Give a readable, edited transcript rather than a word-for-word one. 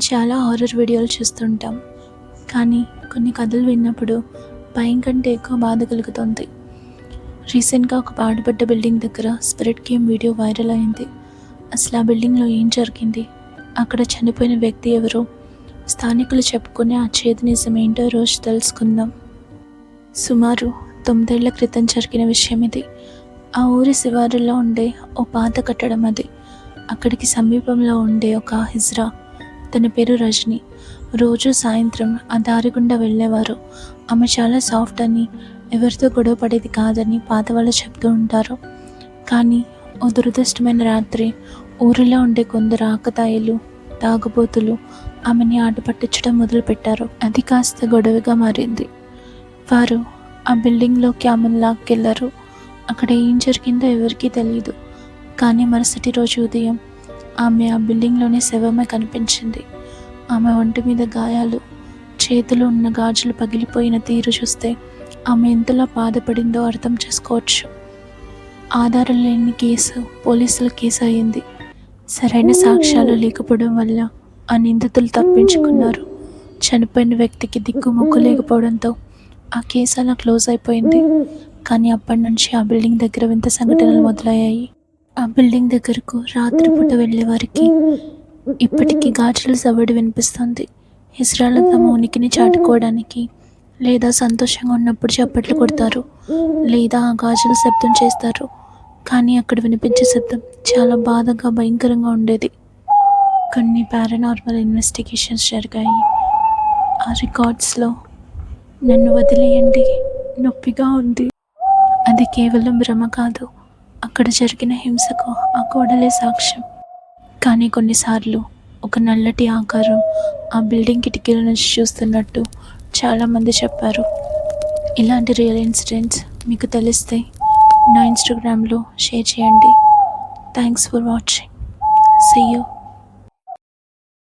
చాలా హారర్ వీడియోలు చూస్తుంటాం, కానీ కొన్ని కథలు విన్నప్పుడు భయం కంటే ఎక్కువ బాధ కలుగుతుంది. రీసెంట్గా ఒక పాడుపడ్డ బిల్డింగ్ దగ్గర స్పిరిట్ గేమ్ వీడియో వైరల్ అయింది. అసలు ఆ బిల్డింగ్లో ఏం జరిగింది, అక్కడ చనిపోయిన వ్యక్తి ఎవరో, స్థానికులు చెప్పుకునే ఆ చేదు నిజం ఏంటో రోజు తెలుసుకుందాం. సుమారు 9 ఏళ్ల క్రితం జరిగిన విషయం ఇది. ఆ ఊరి శివారులో ఉండే ఓ పాత కట్టడం అది. అక్కడికి సమీపంలో ఉండే ఒక హిజ్రా, తన పేరు రజని, రోజు సాయంత్రం ఆ దారి గుండా వెళ్ళేవారు. ఆమె చాలా సాఫ్ట్ అని, ఎవరితో గొడవ పడేది కాదని పాత వాళ్ళు చెప్తూ ఉంటారు. కానీ ఓ దురదృష్టమైన రాత్రి ఊరిలో ఉండే కొందరు ఆకతాయిలు, తాగుబోతులు ఆమెని ఆట పట్టించడం మొదలుపెట్టారు. అది కాస్త గొడవగా మారింది. వారు ఆ బిల్డింగ్లోకి ఆమెను లాక్కెళ్లారు. అక్కడ ఏం జరిగిందో ఎవరికీ తెలియదు. కానీ మరుసటి రోజు ఉదయం ఆమె ఆ బిల్డింగ్లోనే శవమే కనిపించింది. ఆమె ఒంటి మీద గాయాలు, చేతిలో ఉన్న గాజులు పగిలిపోయిన తీరు చూస్తే ఆమె ఎంతలా బాధపడిందో అర్థం చేసుకోవచ్చు. ఆధారం లేని కేసు పోలీసుల కేసు అయింది. సరైన సాక్ష్యాలు లేకపోవడం వల్ల ఆ నిందితులు తప్పించుకున్నారు. చనిపోయిన వ్యక్తికి దిక్కుమొక్కు లేకపోవడంతో ఆ కేసు అలా క్లోజ్ అయిపోయింది. కానీ అప్పటి నుంచి ఆ బిల్డింగ్ దగ్గర వింత సంఘటనలు మొదలయ్యాయి. ఆ బిల్డింగ్ దగ్గరకు రాత్రిపూట వెళ్ళే వారికి ఇప్పటికీ గాజుల సవ్వడి వినిపిస్తుంది. హిజ్రాలు తమ ఉనికిని చాటుకోవడానికి లేదా సంతోషంగా ఉన్నప్పుడు చప్పట్లు కొడతారు, లేదా ఆ గాజుల శబ్దం చేస్తారు. కానీ అక్కడ వినిపించే శబ్దం చాలా బాధగా, భయంకరంగా ఉండేది. కొన్ని పారానార్మల్ ఇన్వెస్టిగేషన్స్ జరిగాయి. ఆ రికార్డ్స్లో నన్ను వదిలేయండి, నొప్పిగా ఉంది, అది కేవలం భ్రమ కాదు, అక్కడ జరిగిన హింసకు ఆ కోడలే సాక్ష్యం. కానీ కొన్నిసార్లు ఒక నల్లటి ఆకారం ఆ బిల్డింగ్ కిటికీల నుంచి చూస్తున్నట్టు చాలామంది చెప్పారు. ఇలాంటి రియల్ ఇన్సిడెంట్స్ మీకు తెలిస్తే నా ఇన్స్టాగ్రామ్లో షేర్ చేయండి. Thanks for watching. See you.